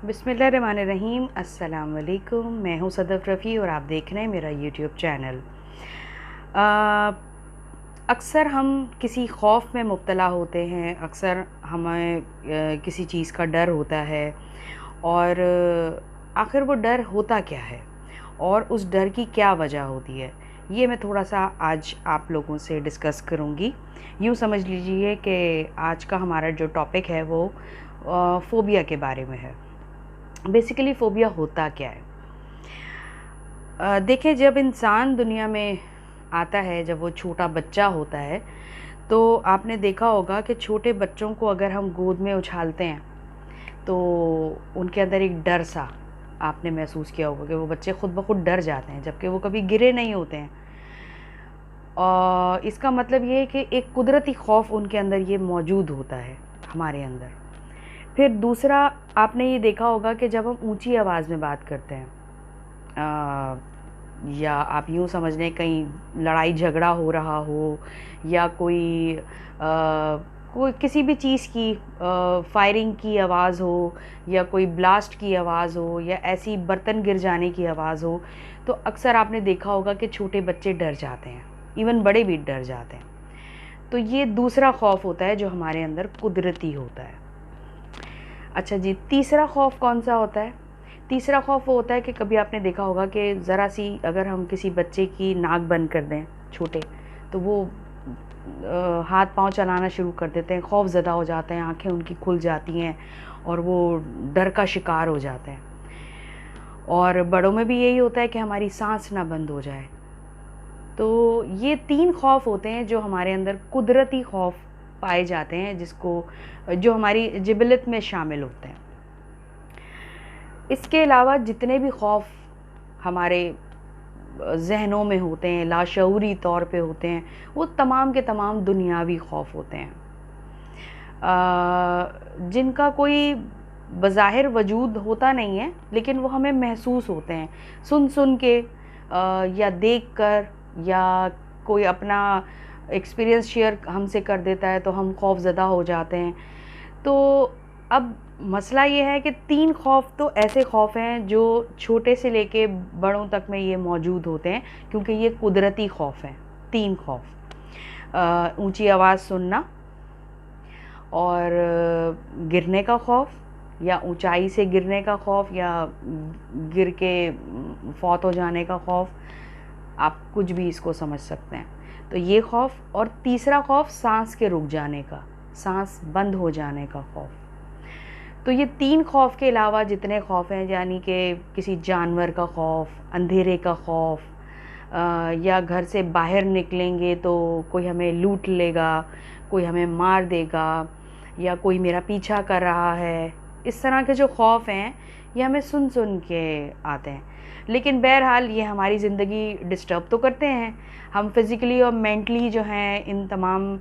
बिस्मिल्लाहिर्रहमानिर्रहीम। अस्सलाम वालेकुम। मैं हूँ सदफ़ रफ़ी और आप देख रहे हैं मेरा यूट्यूब चैनल। अक्सर हम किसी ख़ौफ़ में मुब्तला होते हैं, अक्सर हमें किसी चीज़ का डर होता है और आखिर वो डर होता क्या है और उस डर की क्या वजह होती है, ये मैं थोड़ा-सा आज आप लोगों से डिस्कस करूँगी। यूँ समझ लीजिए कि आज का हमारा जो टॉपिक है वो फ़ोबिया के बारे में है। बेसिकली फ़ोबिया होता क्या है? देखिए, जब इंसान दुनिया में आता है, जब वो छोटा बच्चा होता है, तो आपने देखा होगा कि छोटे बच्चों को अगर हम गोद में उछालते हैं, तो उनके अंदर एक डर-सा आपने महसूस किया होगा कि वो बच्चे खुद ब खुद डर जाते हैं, जबकि वो कभी गिरे नहीं होते हैं। इसका मतलब ये है कि एक कुदरती ख़ौफ़ उनके अंदर ये मौजूद होता है, हमारे अंदर। फिर दूसरा, आपने ये देखा होगा कि जब हम ऊँची आवाज़ में बात करते हैं, या आप यूँ समझ लें कहीं लड़ाई झगड़ा हो रहा हो या कोई किसी भी चीज़ की फायरिंग की आवाज़ हो या कोई ब्लास्ट की आवाज़ हो या ऐसी बर्तन गिर जाने की आवाज़ हो, तो अक्सर आपने देखा होगा कि छोटे बच्चे डर जाते हैं, इवन बड़े भी डर जाते हैं। तो ये दूसरा ख़ौफ़ होता है जो हमारे अंदर कुदरती होता है। अच्छा जी, तीसरा ख़ौफ़ कौन-सा होता है? तीसरा ख़ौफ़ वो होता है कि कभी आपने देखा होगा कि ज़रा-सी अगर हम किसी बच्चे की नाक बंद कर दें छोटे, तो वो हाथ-पाँव चलाना शुरू कर देते हैं, ख़ौफ़-ज़दा हो जाते हैं, आँखें उनकी खुल जाती हैं और वो डर का शिकार हो जाते हैं। और बड़ों में भी यही होता है कि हमारी साँस ना बंद हो जाए। तो ये 3 ख़ौफ़ होते हैं जो हमारे अंदर कुदरती ख़ौफ़ पाए जाते हैं, जो हमारी जिबिलत में शामिल होते हैं। इसके अलावा जितने भी ख़ौफ़ हमारे ज़हनों में होते हैं, लाशऊरी तौर पे होते हैं, वो तमाम के तमाम दुनियावी ख़ौफ़ होते हैं, जिनका कोई बज़ाहिर वजूद होता नहीं है, लेकिन वो हमें महसूस होते हैं सुन-सुन के, या देख कर, या कोई अपना एक्सपीरियंस शेयर हमसे कर देता है तो हम ख़ौफ़-ज़दा हो जाते हैं। तो अब मसला ये है कि 3 ख़ौफ़ तो ऐसे ख़ौफ़ हैं जो छोटे से लेके बड़ों तक में ये मौजूद होते हैं, क्योंकि ये कुदरती ख़ौफ़ हैं। 3 ख़ौफ़, ऊँची आवाज़ सुनना और गिरने का ख़ौफ़, या ऊँचाई से गिरने का ख़ौफ़, या गिर के फ़ौत हो जाने का ख़ौफ़, आप कुछ भी इसको समझ सकते हैं। तो ये ख़ौफ़, और तीसरा ख़ौफ़ साँस के रुक जाने का, साँस बंद हो जाने का ख़ौफ़। तो ये 3 ख़ौफ़ के अलावा जितने ख़ौफ़ हैं, यानी कि किसी जानवर का ख़ौफ़, अंधेरे का ख़ौफ़, या घर से बाहर निकलेंगे तो कोई हमें लूट लेगा, कोई हमें मार देगा, या कोई मेरा पीछा कर रहा है, इस तरह के जो ख़ौफ़ हैं, ये हमें सुन-सुन के आते हैं। लेकिन बहरहाल ये हमारी ज़िंदगी डिस्टर्ब तो करते हैं। हम फ़िज़िकली और मेंटली जो हैं, इन तमाम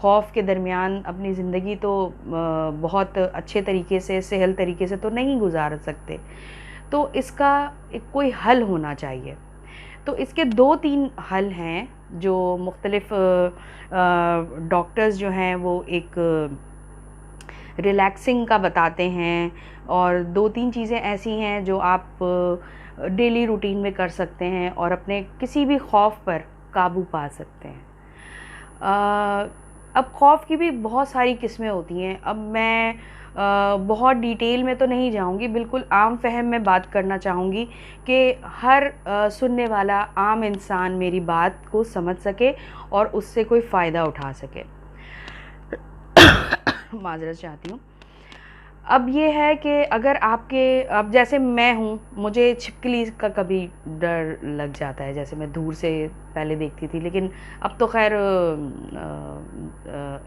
ख़ौफ़ के दरमियान अपनी ज़िंदगी तो बहुत अच्छे तरीके से, सेहल तरीके से तो नहीं गुज़ार सकते। तो इसका एक कोई हल होना चाहिए। तो इसके 2-3 हल हैं जो मुख्तलिफ़ डॉक्टर्स जो हैं वो एक रिलैक्सिंग का बताते हैं, और 2-3 चीज़ें ऐसी हैं जो आप डेली रूटीन में कर सकते हैं और अपने किसी भी ख़ौफ़ पर काबू पा सकते हैं। अब ख़ौफ़ की भी बहुत सारी किस्में होती हैं। अब मैं बहुत डिटेल में तो नहीं जाऊँगी, बिल्कुल आम फ़हम में बात करना चाहूँगी कि हर सुनने वाला आम इंसान मेरी बात को समझ सके और उससे कोई फ़ायदा उठा सके। माज़रत चाहती हूँ। अब ये है कि अगर अब जैसे मैं हूँ, मुझे छिपकली का कभी डर लग जाता है, जैसे मैं दूर से पहले देखती थी, लेकिन अब तो ख़ैर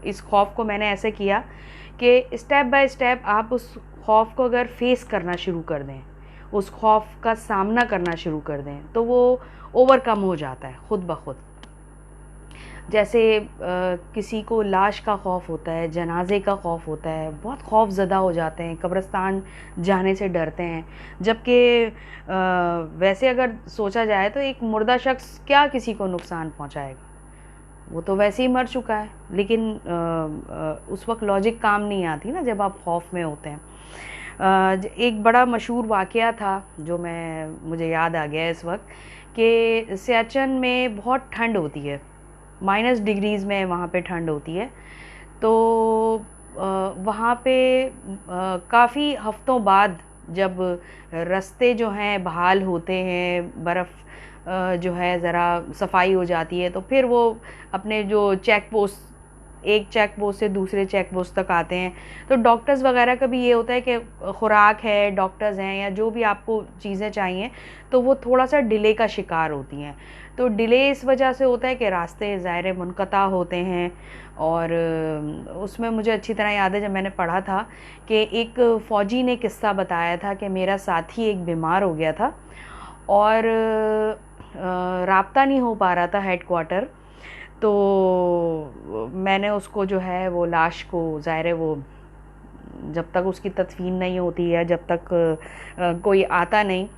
इस ख़ौफ़ को मैंने ऐसे किया कि स्टेप बाय स्टेप आप उस ख़ौफ़ को अगर फ़ेस करना शुरू कर दें, उस ख़ौफ़ का सामना करना शुरू कर दें, तो वो ओवरकम हो जाता है खुद ब खुद। जैसे किसी को लाश का ख़ौफ़ होता है, जनाज़े का ख़ौफ़ होता है, बहुत ख़ौफ़-ज़दा हो जाते हैं, कब्रिस्तान जाने से डरते हैं। जबकि वैसे अगर सोचा जाए तो एक मुर्दा शख़्स क्या किसी को नुकसान पहुँचाएगा? वो तो वैसे ही मर चुका है। लेकिन उस वक़्त लॉजिक काम नहीं आती ना जब आप ख़ौफ़ में होते हैं। एक बड़ा मशहूर वाक़या था जो मुझे याद आ गया इस वक्त, कि सियाचिन में बहुत ठंड होती है, माइनस डिग्रीज़ में वहाँ पे ठंड होती है। तो वहाँ पे काफ़ी हफ्तों बाद जब रास्ते जो हैं बहाल होते हैं, बर्फ़ जो है ज़रा सफाई हो जाती है, तो फिर वो अपने जो चेक पोस्ट, एक चेक पोस्ट से दूसरे चेक पोस्ट तक आते हैं। तो डॉक्टर्स वगैरह का भी ये होता है कि खुराक है, डॉक्टर्स हैं या जो भी आपको चीज़ें चाहिए, तो वो थोड़ा सा डिले का शिकार होती हैं। तो डिले इस वजह से होता है कि रास्ते ज़ाहिर मुनक़ता होते हैं। और उसमें मुझे अच्छी तरह याद है जब मैंने पढ़ा था कि एक फ़ौजी ने किस्सा बताया था कि मेरा साथी एक बीमार हो गया था और राब्ता नहीं हो पा रहा था हेडक्वार्टर। तो मैंने उसको जो है वो लाश को, ज़ाहिर है वो जब तक उसकी तदफीन नहीं होती है, जब तक कोई आता नहीं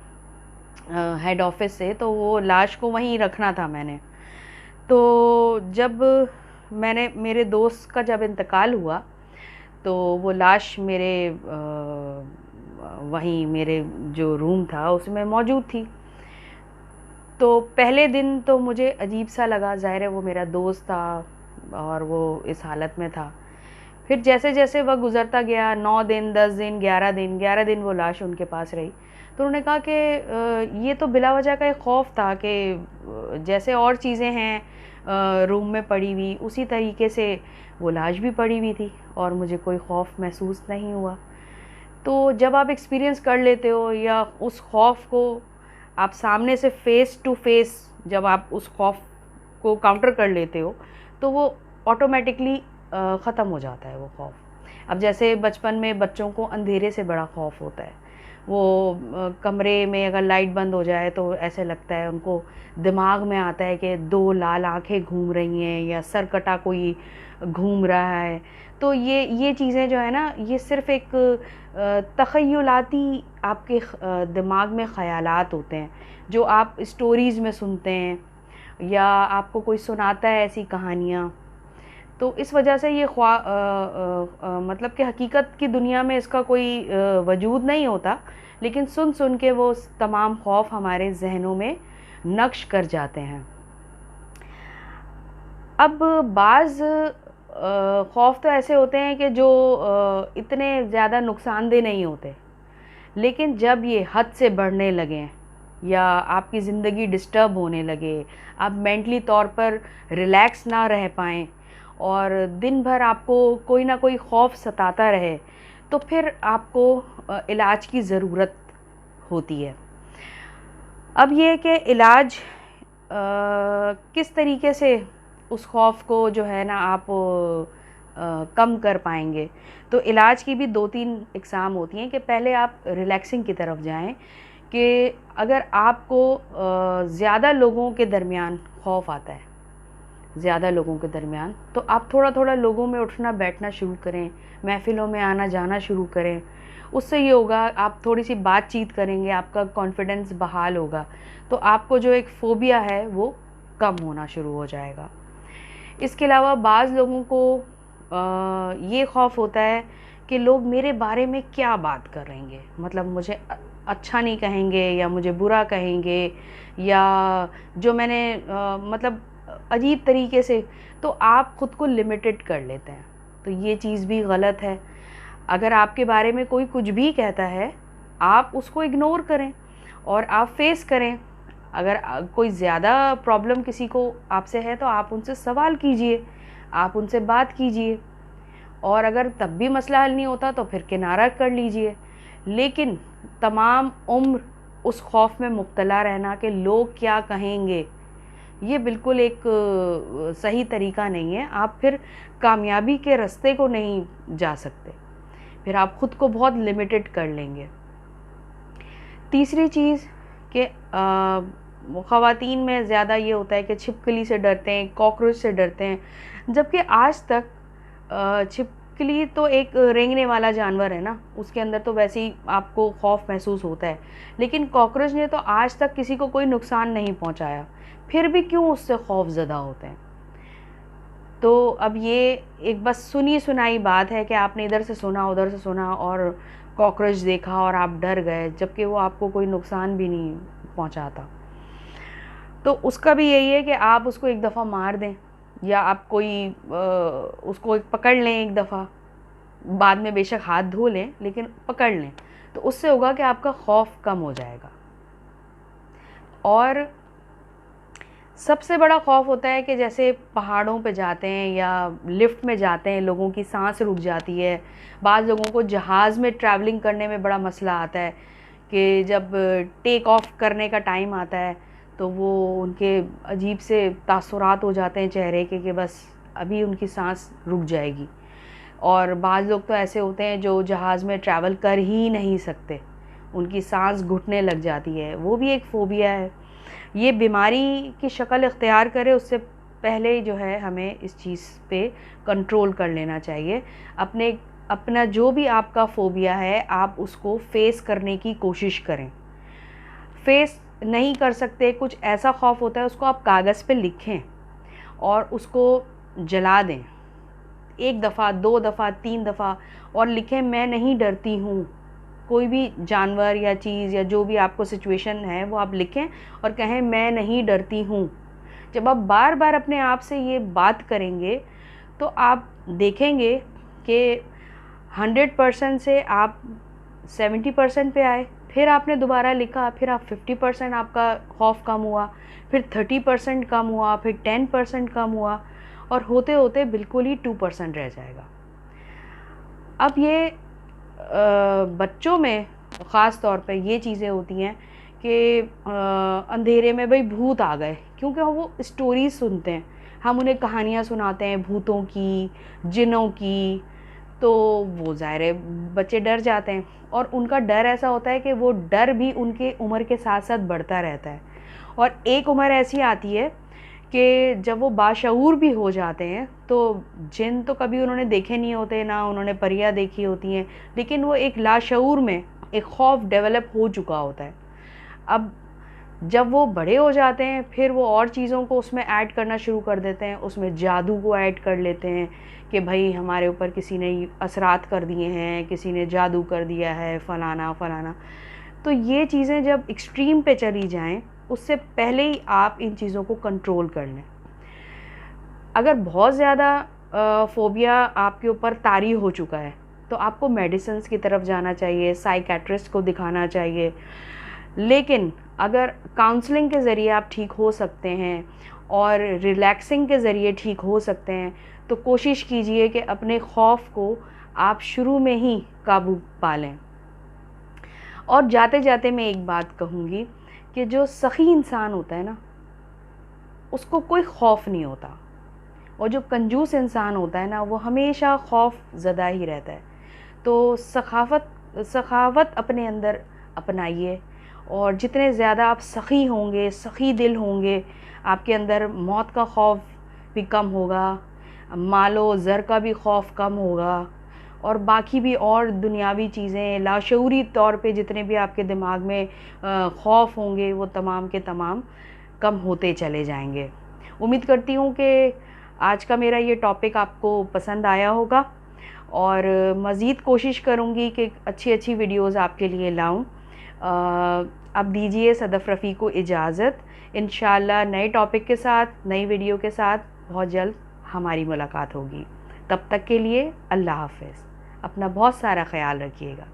हेड ऑफिस से, तो वो लाश को वहीं रखना था मैंने। तो जब मेरे दोस्त का जब इंतकाल हुआ, तो वो लाश वहीं मेरे जो रूम था उसमें मौजूद थी। तो पहले दिन तो मुझे अजीब सा लगा, ज़ाहिर है वो मेरा दोस्त था और वो इस हालत में था। फिर जैसे जैसे वक्त गुज़रता गया, 9 दिन, 10 दिन, 11 दिन वो लाश उनके पास रही। तो उन्होंने कहा कि ये तो बिला वजह का एक ख़ौफ़ था कि जैसे और चीज़ें हैं रूम में पड़ी हुई, उसी तरीके से वो लाश भी पड़ी हुई थी और मुझे कोई ख़ौफ़ महसूस नहीं हुआ। तो जब आप एक्सपीरियंस कर लेते हो या उस ख़ौफ़ को आप सामने से फ़ेस टू फ़ेस, जब आप उस ख़ौफ़ को काउंटर कर लेते हो, तो वो ऑटोमेटिकली ख़त्म हो जाता है वो ख़ौफ़। अब जैसे बचपन में बच्चों को अंधेरे से बड़ा ख़ौफ़ होता है, वो कमरे में अगर लाइट बंद हो जाए तो ऐसे लगता है उनको, दिमाग में आता है कि 2 लाल आँखें घूम रही हैं या सरकटा कोई घूम रहा है। तो ये चीज़ें जो है ना, ये सिर्फ़ एक तख़य्युलाती आपके दिमाग में ख़यालात होते हैं, जो आप स्टोरीज़ में सुनते हैं या आपको कोई सुनाता है ऐसी कहानियाँ। तो इस वजह से ये मतलब कि हकीकत की दुनिया में इसका कोई वजूद नहीं होता, लेकिन सुन सुन के वो तमाम ख़ौफ़ हमारे ज़हनों में नक्श कर जाते हैं। अब बाज़ ख़ौफ़ तो ऐसे होते हैं कि जो इतने ज़्यादा नुकसानदेह नहीं होते, लेकिन जब ये हद से बढ़ने लगें या आपकी ज़िंदगी डिस्टर्ब होने लगे, आप मेंटली तौर पर रिलैक्स ना रह पाएँ और दिन भर आपको कोई ना कोई ख़ौफ़ सताता रहे, तो फिर आपको इलाज की ज़रूरत होती है। अब ये है कि इलाज किस तरीके से उस ख़ौफ़ को जो है ना आप कम कर पाएँगे। तो इलाज की भी 2-3 इक़साम होती हैं कि पहले आप रिलैक्सिंग की तरफ जाएँ, कि अगर आपको ज़्यादा लोगों के दरमियान ख़ौफ़ आता है, ज़्यादा लोगों के दरमियान, तो आप थोड़ा-थोड़ा लोगों में उठना बैठना शुरू करें, महफ़िलों में आना जाना शुरू करें। उससे ये होगा, आप थोड़ी-सी बातचीत करेंगे, आपका कॉन्फिडेंस बहाल होगा, तो आपको जो एक फ़ोबिया है वो कम होना शुरू हो जाएगा। इसके अलावा बाज़ लोगों को ये ख़ौफ़ होता है कि लोग मेरे बारे में क्या बात करेंगे, मतलब मुझे अच्छा नहीं कहेंगे या मुझे बुरा कहेंगे या जो मैंने मतलब अजीब तरीके से, तो आप ख़ुद को लिमिटेड कर लेते हैं। तो ये चीज़ भी गलत है। अगर आपके बारे में कोई कुछ भी कहता है, आप उसको इग्नोर करें और आप फ़ेस करें। अगर कोई ज़्यादा प्रॉब्लम किसी को आपसे है, तो आप उनसे सवाल कीजिए, आप उनसे बात कीजिए, और अगर तब भी मसला हल नहीं होता तो फिर किनारा कर लीजिए। लेकिन तमाम उम्र उस ख़ौफ़ में मुब्तला रहना कि लोग क्या कहेंगे, ये बिल्कुल एक सही तरीका नहीं है। आप फिर कामयाबी के रास्ते को नहीं जा सकते, फिर आप ख़ुद को बहुत लिमिटेड कर लेंगे। तीसरी चीज़ कि ख़वातीन में ज़्यादा ये होता है कि छिपकली से डरते हैं, कॉकरोच से डरते हैं, जबकि आज तक छिपकली तो एक रेंगने वाला जानवर है ना, उसके अंदर तो वैसे ही आपको ख़ौफ़ महसूस होता है, लेकिन कॉकरोच ने तो आज तक किसी को कोई नुकसान नहीं पहुंचाया, फिर भी क्यों उससे ख़ौफ़ ज़दा होते हैं। तो अब ये एक बस सुनी सुनाई बात है कि आपने इधर से सुना उधर से सुना और कॉकरोच देखा और आप डर गए, जबकि वो आपको कोई नुकसान भी नहीं पहुंचाता। तो उसका भी यही है कि आप उसको एक दफ़ा मार दें, या आप कोई उसको पकड़ लें एक दफ़ा, बाद में बेशक हाथ धो लें लेकिन पकड़ लें, तो उससे होगा कि आपका खौफ कम हो जाएगा। और सबसे बड़ा खौफ होता है कि जैसे पहाड़ों पे जाते हैं या लिफ्ट में जाते हैं, लोगों की सांस रुक जाती है। बाज़ लोगों को जहाज़ में ट्रैवलिंग करने में बड़ा मसला आता है कि जब टेक ऑफ करने का टाइम आता है तो वो उनके अजीब से तासुरात हो जाते हैं चेहरे के कि बस अभी उनकी सांस रुक जाएगी। और बाज़ लोग तो ऐसे होते हैं जो जहाज़ में ट्रैवल कर ही नहीं सकते, उनकी सांस घुटने लग जाती है, वो भी एक फ़ोबिया है। ये बीमारी की शक्ल इख्तियार करे उससे पहले जो है हमें इस चीज़ पे कंट्रोल कर लेना चाहिए। अपना जो भी आपका फ़ोबिया है आप उसको फ़ेस करने की कोशिश करें। फ़ेस नहीं कर सकते, कुछ ऐसा खौफ होता है, उसको आप कागज़ पे लिखें और उसको जला दें, 1 दफ़ा 2 दफ़ा 3 दफ़ा, और लिखें मैं नहीं डरती हूँ। कोई भी जानवर या चीज़ या जो भी आपको सिचुएशन है वो आप लिखें और कहें मैं नहीं डरती हूँ। जब आप बार बार अपने आप से ये बात करेंगे तो आप देखेंगे कि 100% से आप 70% पे आए, फिर आपने दोबारा लिखा, फिर आप 50% आपका खौफ कम हुआ, फिर 30% कम हुआ, फिर 10% कम हुआ, और होते होते बिल्कुल ही 2% रह जाएगा। अब ये बच्चों में ख़ास तौर पे ये चीज़ें होती हैं कि अंधेरे में भाई भूत आ गए, क्योंकि वो स्टोरीज़ सुनते हैं, हम उन्हें कहानियाँ सुनाते हैं भूतों की, जिनों की, तो वो ज़ाहिर है बच्चे डर जाते हैं। और उनका डर ऐसा होता है कि वो डर भी उनके उम्र के साथ साथ बढ़ता रहता है। और एक उम्र ऐसी आती है कि जब वो बाशऊर भी हो जाते हैं, तो जिन तो कभी उन्होंने देखे नहीं होते, ना उन्होंने परियां देखी होती हैं, लेकिन वो एक लाशऊर में एक खौफ डेवलप हो चुका होता है। अब जब वो बड़े हो जाते हैं फिर वो और चीज़ों को उसमें ऐड करना शुरू कर देते हैं, उसमें जादू को ऐड कर लेते हैं कि भाई हमारे ऊपर किसी ने असरात कर दिए हैं, किसी ने जादू कर दिया है, फ़लाना फ़लाना। तो ये चीज़ें जब एक्सट्रीम पे चली जाएं, उससे पहले ही आप इन चीज़ों को कंट्रोल कर लें। अगर बहुत ज़्यादा फ़ोबिया आपके ऊपर तारी हो चुका है तो आपको मेडिसिन्स की तरफ जाना चाहिए, साइकेट्रिस्ट को दिखाना चाहिए। लेकिन अगर काउंसलिंग के ज़रिए आप ठीक हो सकते हैं और रिलैक्सिंग के ज़रिए ठीक हो सकते हैं, तो कोशिश कीजिए कि अपने खौफ को आप शुरू में ही काबू पा लें। और जाते जाते मैं एक बात कहूँगी कि जो सखी इंसान होता है ना, उसको कोई खौफ नहीं होता, और जो कंजूस इंसान होता है ना, वो हमेशा खौफ ज़दा ही रहता है। तो सखावत अपने अंदर अपनाइए, और जितने ज़्यादा आप सखी होंगे, सखी दिल होंगे, आपके अंदर मौत का खौफ भी कम होगा, मालो ज़र का भी खौफ कम होगा, और बाकी भी और दुनियावी चीज़ें लाशऊरी तौर पे जितने भी आपके दिमाग में खौफ होंगे वो तमाम के तमाम कम होते चले जाएंगे। उम्मीद करती हूँ कि आज का मेरा ये टॉपिक आपको पसंद आया होगा, और मज़ीद कोशिश करूँगी कि अच्छी अच्छी वीडियोज़ आपके लिए लाऊँ। अब दीजिए सदफ़ रफ़ी को इजाज़त। इंशाअल्लाह नए टॉपिक के साथ, नई वीडियो के साथ बहुत जल्द हमारी मुलाकात होगी। तब तक के लिए अल्लाह हाफ़िज़। अपना बहुत सारा ख्याल रखिएगा।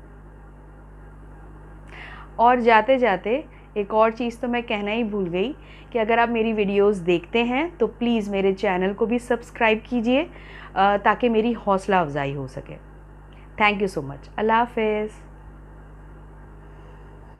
और जाते जाते एक और चीज़ तो मैं कहना ही भूल गई कि अगर आप मेरी वीडियोस देखते हैं तो प्लीज़ मेरे चैनल को भी सब्सक्राइब कीजिए ताकि मेरी हौसला अफजाई हो सके। Thank you so much. अल्लाह हाफ़िज़।